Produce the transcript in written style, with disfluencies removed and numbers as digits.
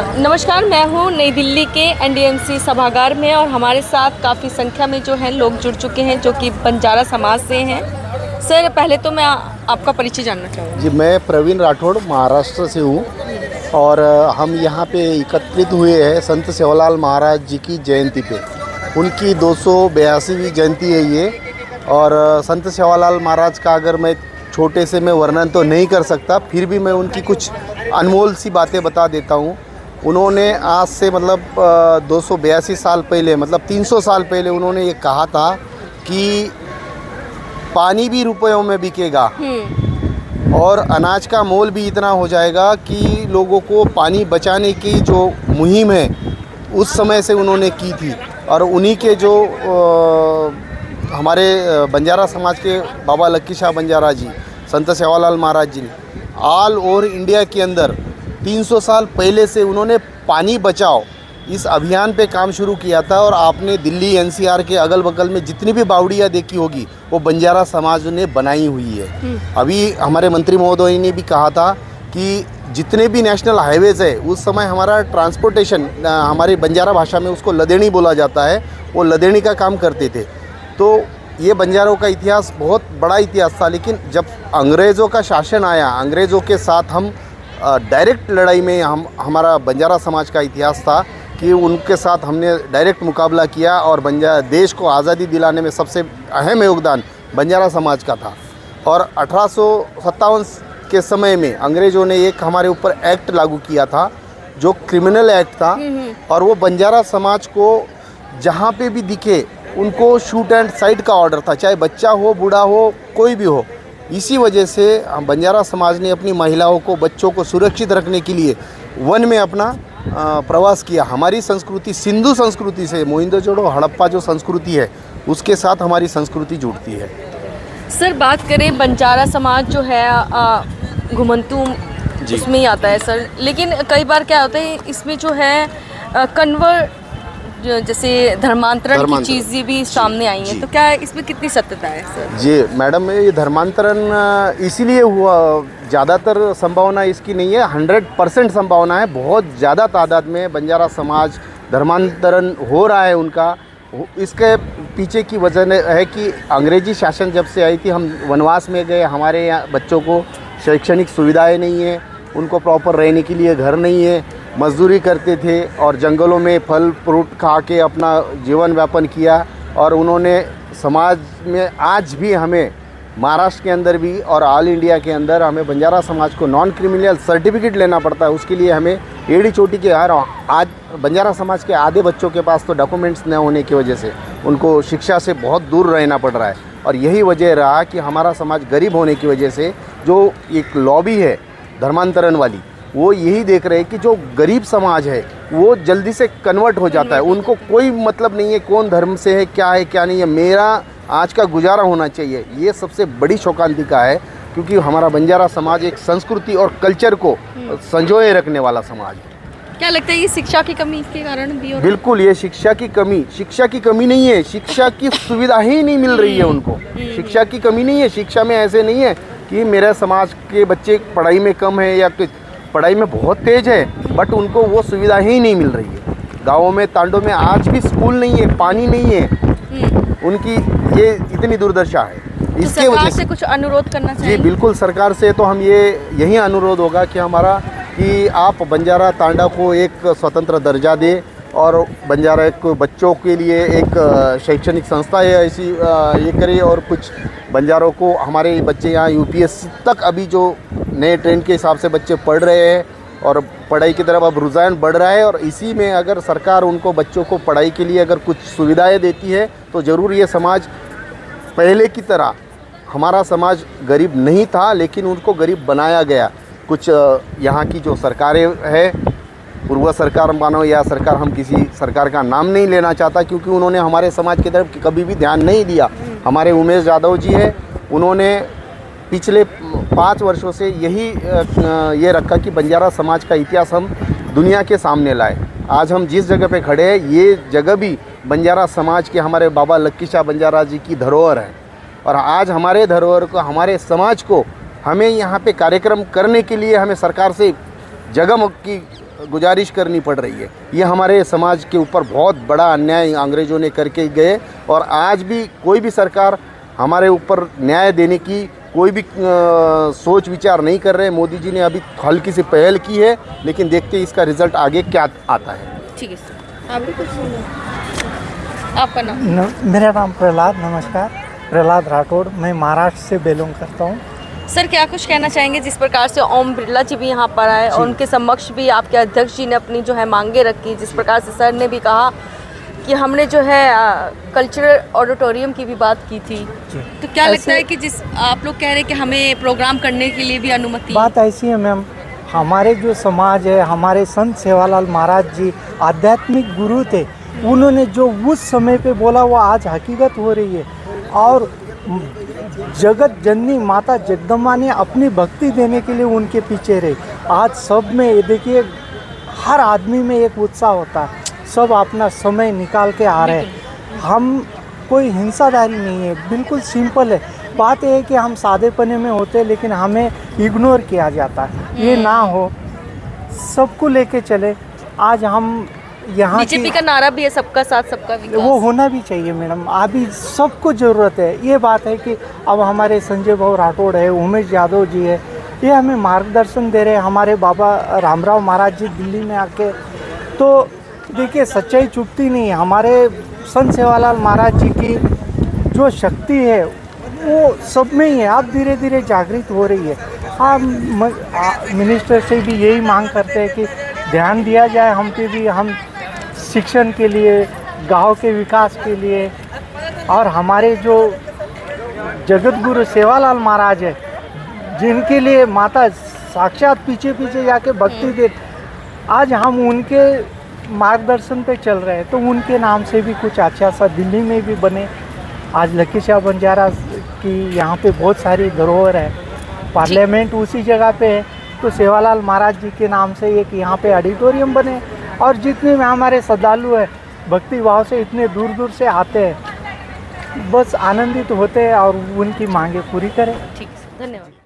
नमस्कार, मैं हूँ नई दिल्ली के एनडीएमसी सभागार में और हमारे साथ काफ़ी संख्या में जो है लोग जुड़ चुके हैं जो कि बंजारा समाज से हैं। सर, पहले तो मैं आपका परिचय जानना चाहूँगी। जी, मैं प्रवीण राठौड़ महाराष्ट्र से हूँ और हम यहाँ पे एकत्रित हुए हैं संत सेवालाल महाराज जी की जयंती पे। उनकी 282वीं जयंती है ये। और संत सेवालाल महाराज का अगर मैं छोटे से मैं वर्णन तो नहीं कर सकता, फिर भी मैं उनकी कुछ अनमोल सी बातें बता देता हूँ। उन्होंने आज से मतलब 282 साल पहले, मतलब 300 साल पहले उन्होंने ये कहा था कि पानी भी रुपयों में बिकेगा और अनाज का मोल भी इतना हो जाएगा कि लोगों को पानी बचाने की जो मुहिम है उस समय से उन्होंने की थी। और उन्हीं के जो हमारे बंजारा समाज के बाबा लक्की शाह बंजारा जी, संत सेवालाल महाराज जी ने ऑल ओवर इंडिया के अंदर 300 साल पहले से उन्होंने पानी बचाओ इस अभियान पे काम शुरू किया था। और आपने दिल्ली एनसीआर के अगल बगल में जितनी भी बावड़ियाँ देखी होगी वो बंजारा समाज ने बनाई हुई है। अभी हमारे मंत्री महोदय ने भी कहा था कि जितने भी नेशनल हाईवेज़ है उस समय हमारा ट्रांसपोर्टेशन, हमारी बंजारा भाषा में उसको लदेनी बोला जाता है, वो लदेनी का काम करते थे। तो ये बंजारों का इतिहास बहुत बड़ा इतिहास था। लेकिन जब अंग्रेज़ों का शासन आया, अंग्रेज़ों के साथ हम डायरेक्ट लड़ाई में हमारा बंजारा समाज का इतिहास था कि उनके साथ हमने डायरेक्ट मुकाबला किया और देश को आज़ादी दिलाने में सबसे अहम योगदान बंजारा समाज का था। और 1857 के समय में अंग्रेज़ों ने एक हमारे ऊपर एक्ट लागू किया था जो क्रिमिनल एक्ट था। और वो बंजारा समाज को जहाँ पे भी दिखे उनको शूट एंड साइड का ऑर्डर था, चाहे बच्चा हो, बूढ़ा हो, कोई भी हो। इसी वजह से बंजारा समाज ने अपनी महिलाओं को, बच्चों को सुरक्षित रखने के लिए वन में अपना प्रवास किया। हमारी संस्कृति सिंधु संस्कृति से, मोहिंदोजोड़ो हड़प्पा जो संस्कृति है उसके साथ हमारी संस्कृति जुड़ती है। सर, बात करें बंजारा समाज जो है घुमंतू उसमें ही आता है सर। लेकिन कई बार क्या होता है इसमें जो है जैसे धर्मांतरण की चीज़ें भी सामने आई हैं, तो क्या इसमें कितनी सत्यता है सर? जी मैडम, ये धर्मांतरण इसीलिए हुआ, ज़्यादातर संभावना इसकी नहीं है, 100% संभावना है। बहुत ज़्यादा तादाद में बंजारा समाज धर्मांतरण हो रहा है उनका। इसके पीछे की वजह है कि अंग्रेजी शासन जब से आई थी, हम वनवास में गए, हमारे यहाँ बच्चों को शैक्षणिक सुविधाएं नहीं है, उनको प्रॉपर रहने के लिए घर नहीं है, मजदूरी करते थे और जंगलों में फल फ्रूट खा के अपना जीवन यापन किया। और उन्होंने समाज में आज भी हमें महाराष्ट्र के अंदर भी और ऑल इंडिया के अंदर हमें बंजारा समाज को नॉन क्रिमिनल सर्टिफिकेट लेना पड़ता है। उसके लिए हमें एड़ी चोटी के आज बंजारा समाज के आधे बच्चों के पास तो डॉक्यूमेंट्स न होने की वजह से उनको शिक्षा से बहुत दूर रहना पड़ रहा है। और यही वजह रहा कि हमारा समाज गरीब होने की वजह से जो एक लॉबी है धर्मांतरण वाली, वो यही देख रहे हैं कि जो गरीब समाज है वो जल्दी से कन्वर्ट हो जाता है। उनको कोई मतलब नहीं है कौन धर्म से है, क्या नहीं है, मेरा आज का गुजारा होना चाहिए। ये सबसे बड़ी शोकांतिका है क्योंकि हमारा बंजारा समाज एक संस्कृति और कल्चर को संजोए रखने वाला समाज है। क्या लगता है ये शिक्षा की कमी के कारण भी हो रहा है? बिल्कुल, ये शिक्षा की कमी नहीं है, शिक्षा की सुविधा ही नहीं मिल रही है उनको। शिक्षा की कमी नहीं है, शिक्षा में ऐसे नहीं है कि मेरे समाज के बच्चे पढ़ाई में कम है या पढ़ाई में बहुत तेज है, बट उनको वो सुविधा ही नहीं मिल रही है। गाँवों में, तांडों में आज भी स्कूल नहीं है, पानी नहीं है, उनकी ये इतनी दुर्दशा है। तो इसके सरकार वजह से कुछ अनुरोध करना चाहिए। जी बिल्कुल, सरकार से तो हम यही अनुरोध होगा कि हमारा कि आप बंजारा तांडा को एक स्वतंत्र दर्जा दे और बंजारा को बच्चों के लिए एक शैक्षणिक संस्था है ऐसी ये करे। और कुछ बंजारों को, हमारे बच्चे यहाँ यूपीएससी तक अभी जो नए ट्रेंड के हिसाब से बच्चे पढ़ रहे हैं और पढ़ाई की तरफ अब रुझान बढ़ रहा है। और इसी में अगर सरकार उनको बच्चों को पढ़ाई के लिए अगर कुछ सुविधाएं देती है तो ज़रूर ये समाज पहले की तरह, हमारा समाज गरीब नहीं था लेकिन उनको गरीब बनाया गया। कुछ यहाँ की जो सरकारें है, पूर्व सरकार मानो या सरकार, हम किसी सरकार का नाम नहीं लेना चाहता क्योंकि उन्होंने हमारे समाज की तरफ कभी भी ध्यान नहीं दिया। हमारे उमेश यादव जी है, उन्होंने पिछले 5 वर्षों से यही ये रखा कि बंजारा समाज का इतिहास हम दुनिया के सामने लाए। आज हम जिस जगह पे खड़े हैं ये जगह भी बंजारा समाज के, हमारे बाबा लक्की शाह बंजारा जी की धरोहर है। और आज हमारे धरोहर को, हमारे समाज को, हमें यहाँ पे कार्यक्रम करने के लिए हमें सरकार से जगह की गुजारिश करनी पड़ रही है। ये हमारे समाज के ऊपर बहुत बड़ा अन्याय अंग्रेज़ों ने करके गए और आज भी कोई भी सरकार हमारे ऊपर न्याय देने की कोई भी सोच विचार नहीं कर रहे। मोदी जी ने अभी हल्की सी पहल की है, लेकिन देखते हैं इसका रिज़ल्ट आगे क्या आता है। ठीक है सर, आप भी कुछ आपका नाम? मेरा नाम प्रहलाद, नमस्कार, प्रहलाद राठौड़, मैं महाराष्ट्र से बिलोंग करता हूँ। सर क्या कुछ कहना चाहेंगे जिस प्रकार से ओम बिरला जी भी यहाँ पर आए और उनके समक्ष भी आपके अध्यक्ष जी ने अपनी जो है मांगे रखी, जिस प्रकार से सर ने भी कहा कि हमने जो है कल्चरल ऑडिटोरियम की भी बात की थी, तो क्या लगता है कि जिस आप लोग कह रहे हैं कि हमें प्रोग्राम करने के लिए भी अनुमति? बात ऐसी है मैम, हमारे जो समाज है, हमारे संत सेवालाल महाराज जी आध्यात्मिक गुरु थे, उन्होंने जो उस समय पे बोला वो आज हकीकत हो रही है। और जगत जननी माता जगदम्बा ने अपनी भक्ति देने के लिए उनके पीछे रहे। आज सब में ये देखिए, हर आदमी में एक उत्साह होता है, सब अपना समय निकाल के आ रहे हैं। हम कोई हिंसाधारी नहीं है, बिल्कुल सिंपल है। बात यह है कि हम सादेपने में होते हैं, लेकिन हमें इग्नोर किया जाता है। ये ना हो, सबको लेके चले। आज हम यहाँ बीजेपी का नारा भी है, सबका साथ सबका विकास, वो होना भी चाहिए मैडम। अभी सबको ज़रूरत है। ये बात है कि अब हमारे संजय भाऊ राठौड़ है, उमेश यादव जी है, ये हमें मार्गदर्शन दे रहे हैं। हमारे बाबा रामराव महाराज जी दिल्ली में आके, तो देखिए सच्चाई चुपती नहीं है। हमारे संत सेवालाल महाराज जी की जो शक्ति है वो सब में ही है। अब धीरे धीरे जागृत हो रही है। हम मिनिस्टर से भी यही मांग करते हैं कि ध्यान दिया जाए हम पे भी, हम शिक्षण के लिए, गांव के विकास के लिए। और हमारे जो जगत गुरु सेवालाल महाराज है, जिनके लिए माता साक्षात पीछे पीछे जाके भक्ति दे, आज हम उनके मार्गदर्शन पे चल रहे हैं, तो उनके नाम से भी कुछ अच्छा सा दिल्ली में भी बने। आज लकी शाह बंजारा की यहाँ पे बहुत सारी धरोहर है, पार्लियामेंट उसी जगह पे है, तो सेवालाल महाराज जी के नाम से एक यहाँ पे ऑडिटोरियम बने। और जितने में हमारे श्रद्धालु हैं, भक्ति भाव से इतने दूर दूर से आते हैं, बस आनंदित होते हैं और उनकी मांगे पूरी करें। ठीक है, धन्यवाद।